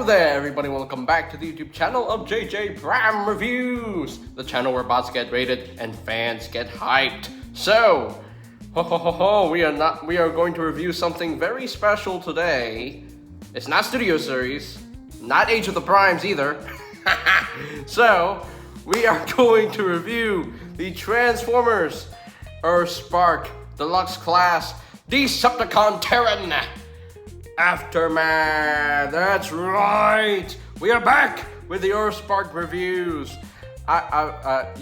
there everybody, welcome back to the YouTube channel of JJ Bram Reviews, the channel where bots get rated and fans get hyped. So, we are going to review something very special today. It's not Studio Series, not Age of the Primes either. So, we are going to review the Transformers Earthspark Deluxe Class Decepticon Terran Aftermath. That's right. We are back with the Earthspark reviews. I've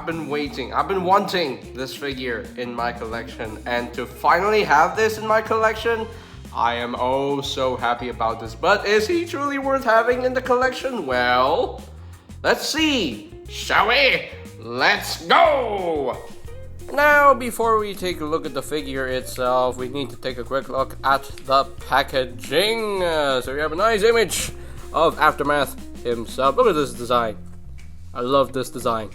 been waiting. I've been wanting this figure in my collection, and to finally have this in my collection, I am oh so happy about this. But is he truly worth having in the collection? Well, let's see, shall we? Let's go! Now, before we take a look at the figure itself, we need to take a quick look at the packaging. So we have a nice image of Aftermath himself. Look at this design. I love this design.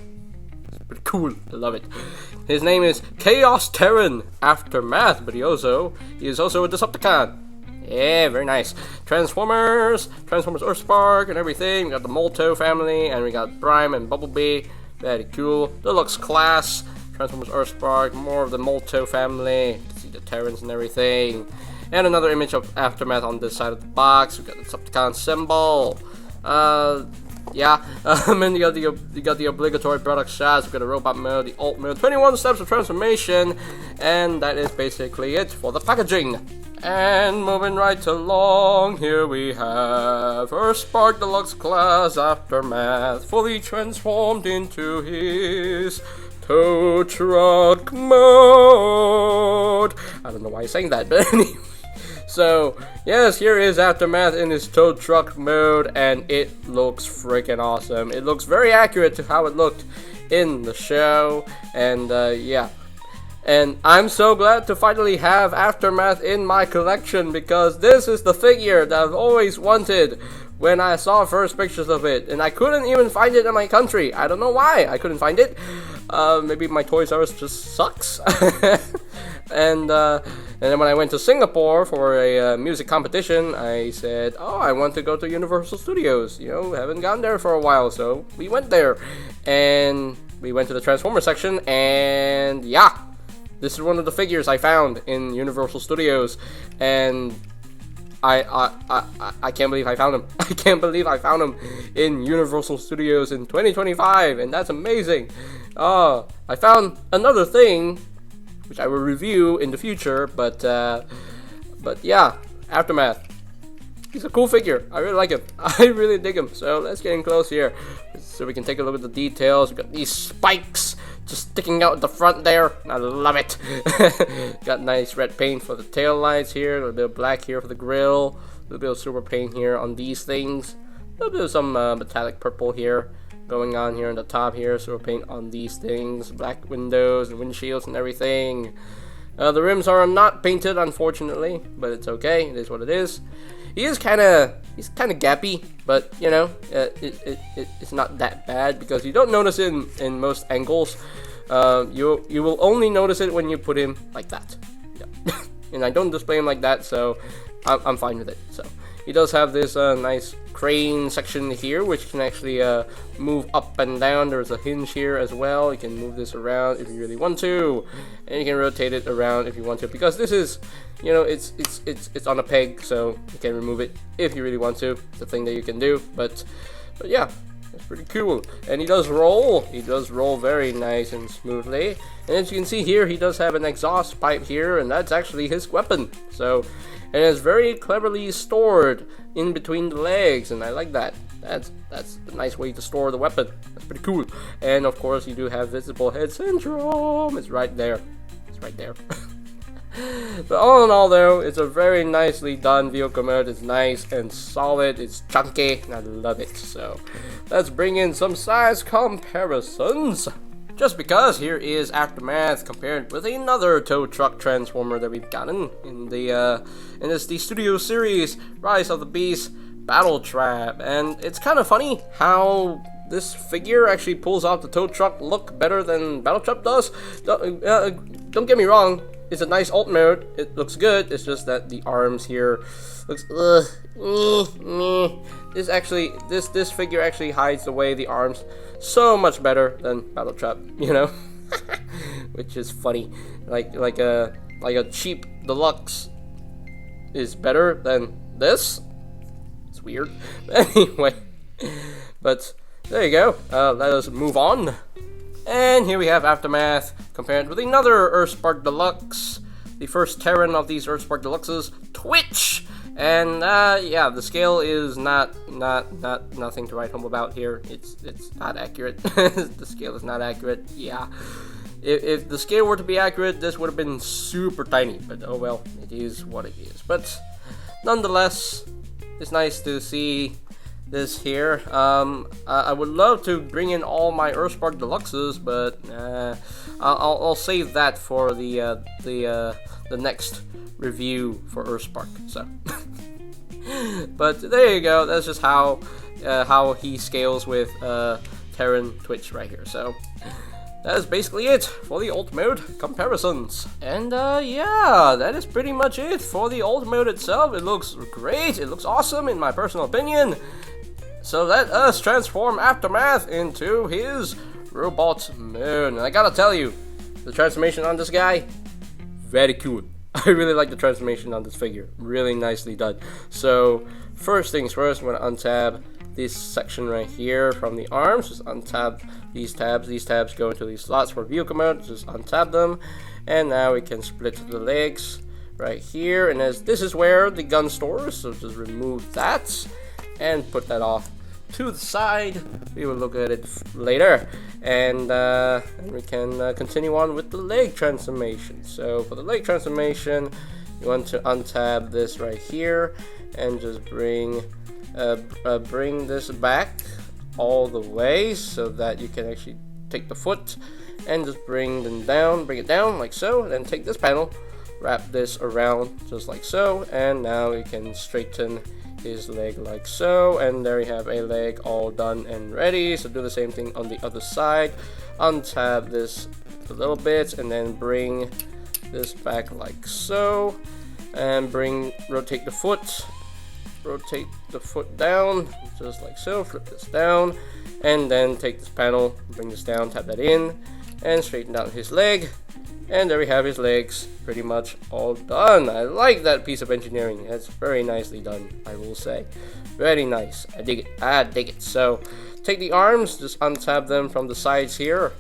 It's pretty cool. I love it. His name is Chaosterrans Aftermath, but he is also a Decepticon. Yeah, very nice. Transformers Earthspark and everything. We got the Molto family, and we got Prime and Bumblebee. Very cool. Deluxe class. Transformers Earthspark, more of the Molto family. You can see the Terrans and everything. And another image of Aftermath on this side of the box. We got the Decepticon symbol. And you got the obligatory product shots. We got a robot mode, the alt mode, 21 steps of transformation, and that is basically it for the packaging. And moving right along, here we have Earthspark Deluxe Class Aftermath, fully transformed into his tow truck mode. I don't know why I sang that, but anyway. So, yes, here is Aftermath in his tow truck mode, and it looks freaking awesome. It looks very accurate to how it looked in the show, and yeah. And I'm so glad to finally have Aftermath in my collection, because this is the figure that I've always wanted when I saw first pictures of it, and I couldn't even find it in my country. I don't know why I couldn't find it. Maybe my Toys R Us just sucks. And then when I went to Singapore for a music competition, I said, oh, I want to go to Universal Studios. You know, haven't gone there for a while, so we went there. And we went to the Transformers section, and yeah, this is one of the figures I found in Universal Studios, and I can't believe I found him. I can't believe I found him in Universal Studios in 2025, and that's amazing. I found another thing, which I will review in the future, but yeah, Aftermath. He's a cool figure. I really like him. I really dig him. So let's get in close here, so we can take a look at the details. We got these spikes just sticking out at the front there. I love it. Got nice red paint for the tail lights here. A little bit of black here for the grill. A little bit of silver paint here on these things. A little bit of some metallic purple here going on here on the top here. Silver paint on these things. Black windows and windshields and everything. The rims are not painted, unfortunately, but it's okay. It is what it is. He's kind of gappy, but you know, it's not that bad because you don't notice it in most angles. You will only notice it when you put him like that. Yeah. And I don't display him like that, so I'm fine with it. So he does have this nice crane section here, which can actually move up and down. There's a hinge here as well. You can move this around if you really want to, and you can rotate it around if you want to, because this is, you know, it's on a peg, so you can remove it if you really want to. It's a thing that you can do, but yeah, it's pretty cool. And he does roll very nice and smoothly. And as you can see here, he does have an exhaust pipe here, and that's actually his weapon. So, and it's very cleverly stored in between the legs, and I like that. That's a nice way to store the weapon. That's pretty cool. And of course, you do have visible head syndrome. It's right there. It's right there. But all in all, though, it's a very nicely done vehicle mode. It's nice and solid. It's chunky, and I love it. So let's bring in some size comparisons. Just because here is Aftermath compared with another tow truck transformer that we've gotten in the Studio Series, Rise of the Beast Battle Trap. And it's kind of funny how this figure actually pulls out the tow truck look better than Battle Trap does. Don't get me wrong. it's a nice alt mode. It looks good. It's just that the arms here looks this figure actually hides away the arms so much better than Battle Trap, you know, which is funny. Like a cheap Deluxe is better than this. It's weird. Anyway, but there you go. Let us move on. And here we have Aftermath compared with another Earthspark Deluxe, the first Terran of these Earthspark Deluxes, Twitch. And yeah, the scale is nothing to write home about here. It's not accurate. The scale is not accurate. Yeah, if the scale were to be accurate, this would have been super tiny. But oh well, it is what it is. But nonetheless, it's nice to see this here. I would love to bring in all my Earthspark Deluxes, but I'll save that for the next review for Earthspark. So, but there you go. That's just how he scales with Terran Twitch right here. So that is basically it for the alt mode comparisons. And yeah, that is pretty much it for the alt mode itself. It looks great. It looks awesome in my personal opinion. So let us transform Aftermath into his robot mode. And I gotta tell you, the transformation on this guy, very cool. I really like the transformation on this figure. Really nicely done. So first things first, I'm gonna untab this section right here from the arms. Just untab these tabs. These tabs go into these slots for vehicle mode. Just untab them. And now we can split the legs right here. And as this is where the gun stores, so just remove that and put that off to the side. We will look at it later, and we can continue on with the leg transformation. So for the leg transformation, you want to untab this right here and just bring this back all the way so that you can actually take the foot and just bring it down like so. Then take this panel, wrap this around just like so, and now you can straighten his leg like so, and there you have a leg all done and ready. So do the same thing on the other side. Untab this a little bit and then bring this back like so, and rotate the foot down just like so. Flip this down, and then take this panel, bring this down, tap that in, and straighten out his leg. And there we have his legs pretty much all done. I like that piece of engineering. It's very nicely done, I will say. Very nice. I dig it. So take the arms, just untab them from the sides here.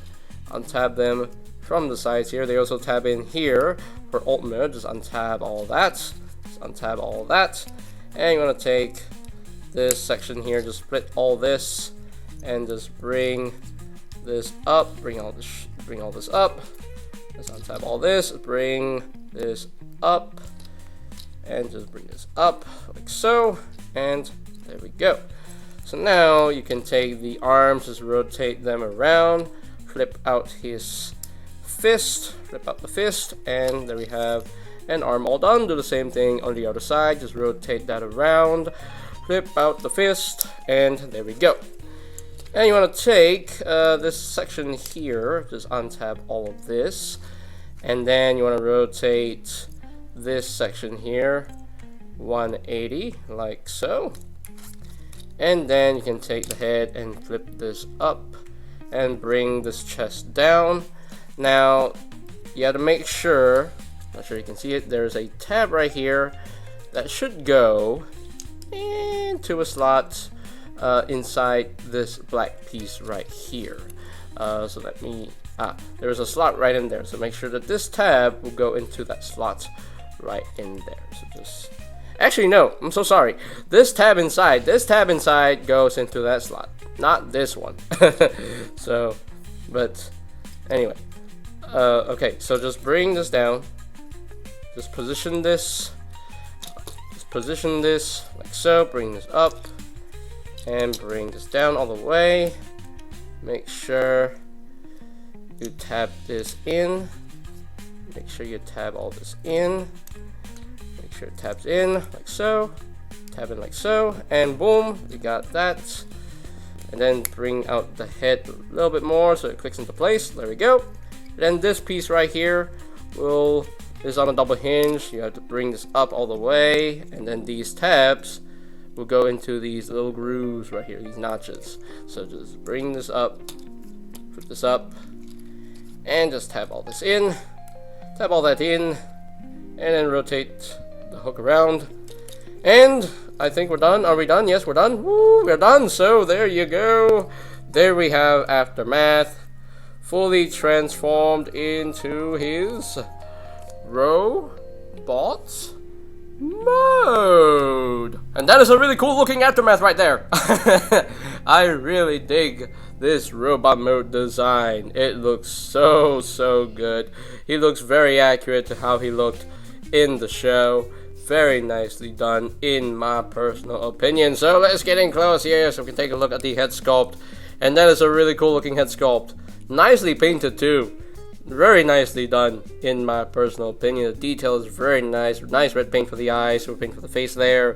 They also tab in here for alt mode. Just untab all that. And you want to take this section here, just split all this, and just bring this up. Bring all this up. Let's untab all this, bring this up, and just bring this up like so, and there we go. So now you can take the arms, just rotate them around, flip out his fist, and there we have an arm all done. Do the same thing on the other side, just rotate that around, flip out the fist, and there we go. And you want to take this section here, just untab all of this, and then you want to rotate this section here 180 like so, and then you can take the head and flip this up and bring this chest down. Now you have to make sure, not sure you can see it, there's a tab right here that should go into a slot inside this black piece right here. So let me, there's a slot right in there, so make sure that this tab will go into that slot right in there. So just, actually no, I'm so sorry, this tab inside goes into that slot, not this one. So, but anyway, okay, so just bring this down, just position this like so, bring this up, and bring this down all the way. Make sure you tab this in. Make sure you tab all this in. Make sure it tabs in like so. Tab in like so, and boom, we got that. And then bring out the head a little bit more so it clicks into place. There we go. Then this piece right here will This is on a double hinge. You have to bring this up all the way, and then these tabs will go into these little grooves right here, these notches. So just bring this up, put this up, and just tap all this in, tap all that in, and then rotate the hook around. And I think we're done. Are we done? Yes, we're done. Woo, we're done. So there you go. There we have Aftermath fully transformed into his robot mode. And that is a really cool looking Aftermath right there. I really dig this robot mode design. It looks so good. He looks very accurate to how he looked in the show. Very nicely done in my personal opinion. So let's get in close here so we can take a look at the head sculpt. And that is a really cool looking head sculpt. Nicely painted too. Very nicely done in my personal opinion. The detail is very nice. Nice red paint for the eyes, silver paint for the face there. A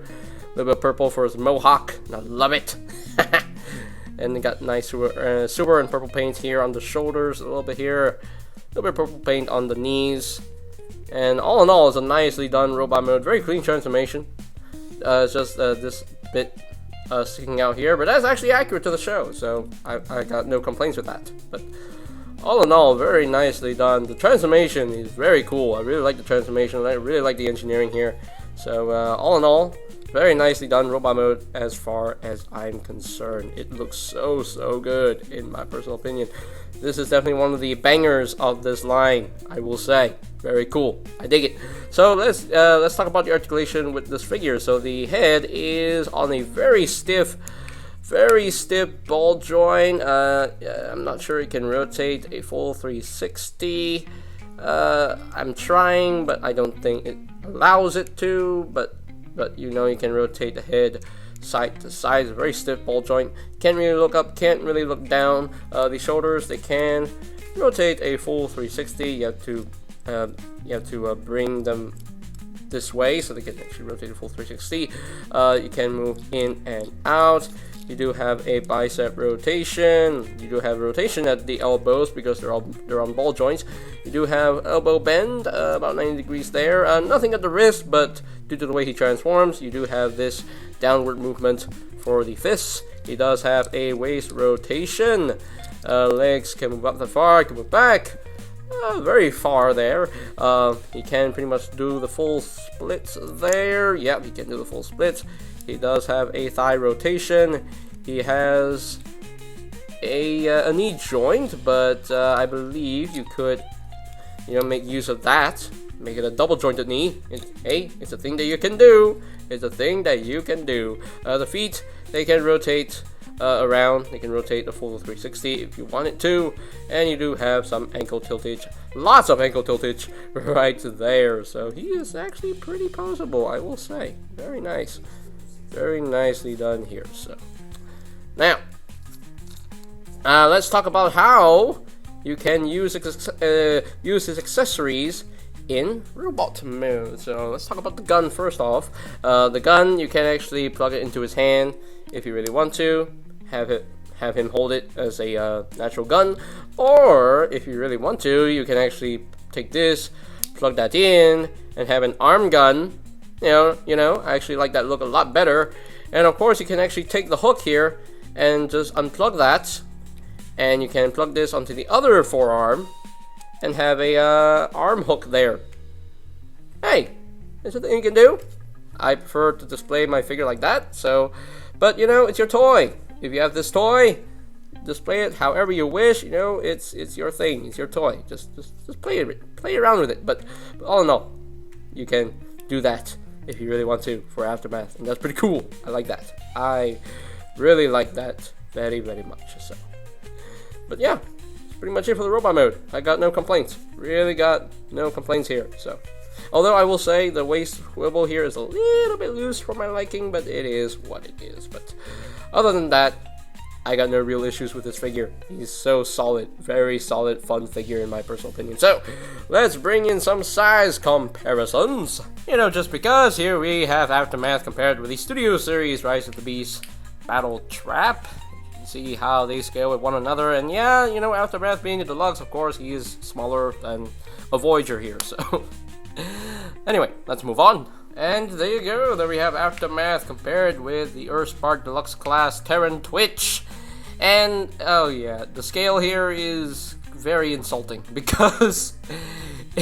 little bit of purple for his mohawk. I love it. And they got nice silver and purple paint here on the shoulders. A little bit here. A little bit of purple paint on the knees. And all in all, it's a nicely done robot mode. Very clean transformation. It's just this bit sticking out here, but that's actually accurate to the show, so I got no complaints with that. But all in all, very nicely done. The transformation is very cool. I really like the transformation. I really like the engineering here. So all in all, very nicely done robot mode as far as I'm concerned. It looks so good in my personal opinion. This is definitely one of the bangers of this line, I will say. Very cool. I dig it. So let's talk about the articulation with this figure. So the head is on a very stiff ball joint. I'm not sure it can rotate a full 360. I'm trying, but I don't think it allows it to. But you know, you can rotate the head side to side. It's a very stiff ball joint. Can't really look up, can't really look down. The shoulders, they can rotate a full 360. You have to bring them this way so they can actually rotate a full 360. You can move in and out. You do have a bicep rotation. You do have rotation at the elbows because they're on ball joints. You do have elbow bend, about 90 degrees there. Nothing at the wrist, but due to the way he transforms, you do have this downward movement for the fists. He does have a waist rotation. Legs can move up that far, can move back. Very far there. He can pretty much do the full splits there. Yep, he can do the full splits. He does have a thigh rotation. He has a knee joint, but I believe you could, make use of that. Make it a double jointed knee. It's a thing that you can do. It's a thing that you can do. The feet, they can rotate around. They can rotate a full 360 if you want it to, and you do have some ankle tiltage, lots of ankle tiltage right there. So he is actually pretty poseable, I will say. Very nice, very nicely done here. So now let's talk about how you can use his accessories in robot mode. So let's talk about the gun first off. The gun, you can actually plug it into his hand if you really want to. Have him hold it as a natural gun, or if you really want to, you can actually take this, plug that in, and have an arm gun. I actually like that look a lot better. And of course, you can actually take the hook here and just unplug that, and you can plug this onto the other forearm and have a arm hook there. Hey, that's a thing you can do. I prefer to display my figure like that. So, but it's your toy. If you have this toy, display it however you wish. It's your thing. It's your toy. Just play around with it. But all in all, you can do that if you really want to for Aftermath, and that's pretty cool. I like that. I really like that very much. So, but yeah, that's pretty much it for the robot mode. I got no complaints. Really got no complaints here. So, although I will say the waist swivel here is a little bit loose for my liking, but it is what it is. But other than that, I got no real issues with this figure. He's so solid, very solid, fun figure in my personal opinion. So, let's bring in some size comparisons. Just because here we have Aftermath compared with the Studio Series Rise of the Beast Battle Trap. See how they scale with one another, and yeah, Aftermath being a deluxe, of course, he is smaller than a Voyager here, so Anyway, let's move on. And there you go. There we have Aftermath compared with the Earthspark Deluxe class Terran Twitch. And oh yeah, the scale here is very insulting because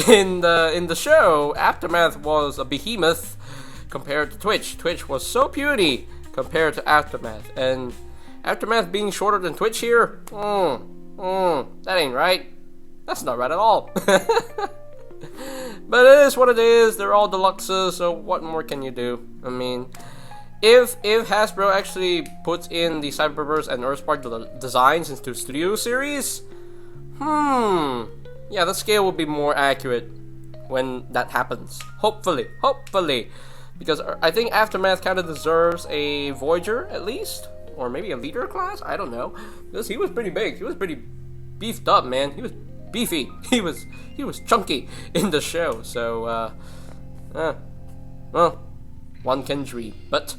in the show, Aftermath was a behemoth compared to Twitch. Twitch was so puny compared to Aftermath, and Aftermath being shorter than Twitch here, that ain't right. That's not right at all. But it is what it is. They're all deluxes, so what more can you do? I mean, if Hasbro actually puts in the Cyberverse and Earthspark designs into Studio Series, yeah, the scale will be more accurate when that happens. Hopefully. Because I think Aftermath kind of deserves a Voyager, at least. Or maybe a leader class? I don't know. Because he was pretty big. He was pretty beefed up, man. He was beefy. He was chunky in the show. So, well, one can dream. But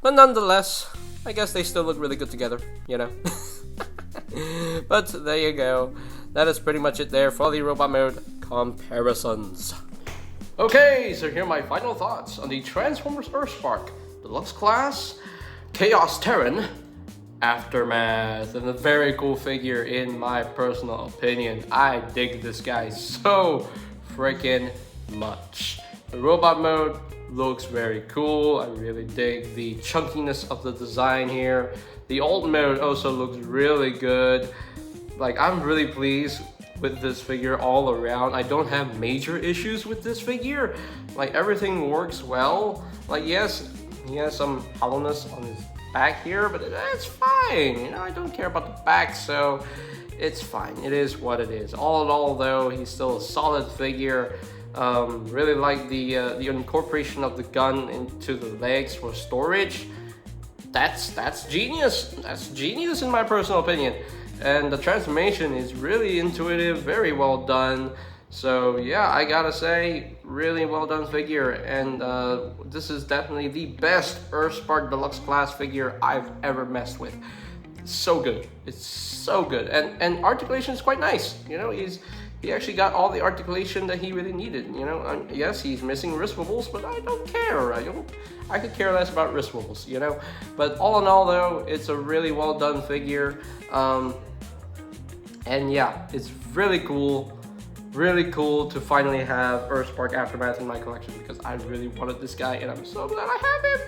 nonetheless, I guess they still look really good together, you know? But there you go. That is pretty much it there for the robot mode comparisons. Okay, so here are my final thoughts on the Transformers Earthspark Deluxe Class Chaos Terran Aftermath. And a very cool figure in my personal opinion. I dig this guy so freaking much. The robot mode looks very cool. I really dig the chunkiness of the design here. The alt mode also looks really good. Like, I'm really pleased with this figure all around. I don't have major issues with this figure. Like, everything works well. Like, yes, he has some hollowness on his back here, but it's fine. You know, I don't care about the back, so it's fine. It is what it is. All in all, though, he's still a solid figure. Really like the incorporation of the gun into the legs for storage. That's genius. That's genius in my personal opinion. And the transformation is really intuitive, very well done. So yeah, I gotta say, really well done figure. And this is definitely the best Earthspark Deluxe class figure I've ever messed with. It's so good. It's so good. And articulation is quite nice. You know, he actually got all the articulation that he really needed. You know, yes, he's missing wrist wobbles, but I don't care. I could care less about wrist wobbles, you know. But all in all, though, it's a really well done figure. And yeah, it's really cool to finally have Earthspark Aftermath in my collection because I really wanted this guy, and I'm so glad I have him.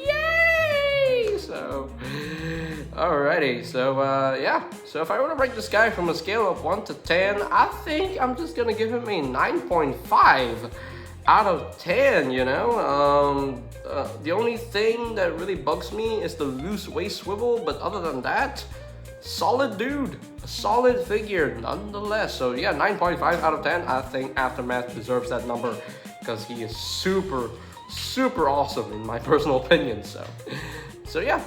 Yay! So, alrighty. So yeah. So if I were to rank this guy from a scale of 1 to 10, I think I'm just gonna give him a 9.5 out of 10. You know, the only thing that really bugs me is the loose waist swivel, but other than that, solid dude, a solid figure nonetheless. So yeah, 9.5 out of 10. I think Aftermath deserves that number because he is super awesome in my personal opinion. So yeah,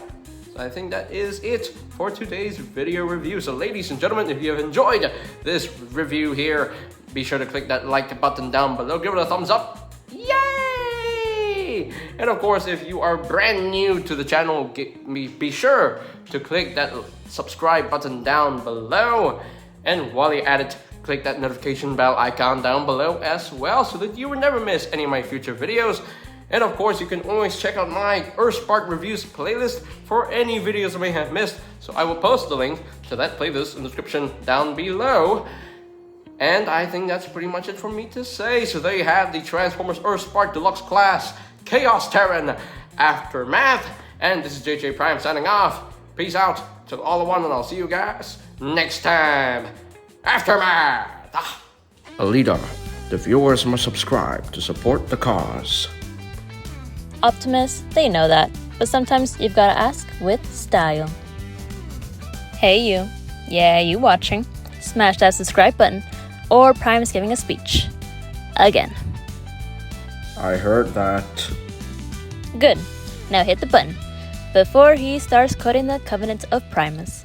I think that is it for today's video review. So ladies and gentlemen, if you have enjoyed this review here, be sure to click that like button down below, give it a thumbs up. Yay! And of course, if you are brand new to the channel, be sure to click that subscribe button down below. And while you're at it, click that notification bell icon down below as well so that you will never miss any of my future videos. And of course, you can always check out my Earthspark reviews playlist for any videos I may have missed. So I will post the link to that playlist in the description down below. And I think that's pretty much it for me to say. So there you have the Transformers Earthspark Deluxe Class Chaos Terran Aftermath. And this is JJ Prime signing off. Peace out to all the one, and I'll see you guys next time. Aftermath! A leader, the viewers must subscribe to support the cause. Optimus, they know that, but sometimes you've gotta ask with style. Hey you, yeah, you watching, smash that subscribe button, or Prime is giving a speech. Again. I heard that. Good, now hit the button, before he starts cutting the covenant of Primus.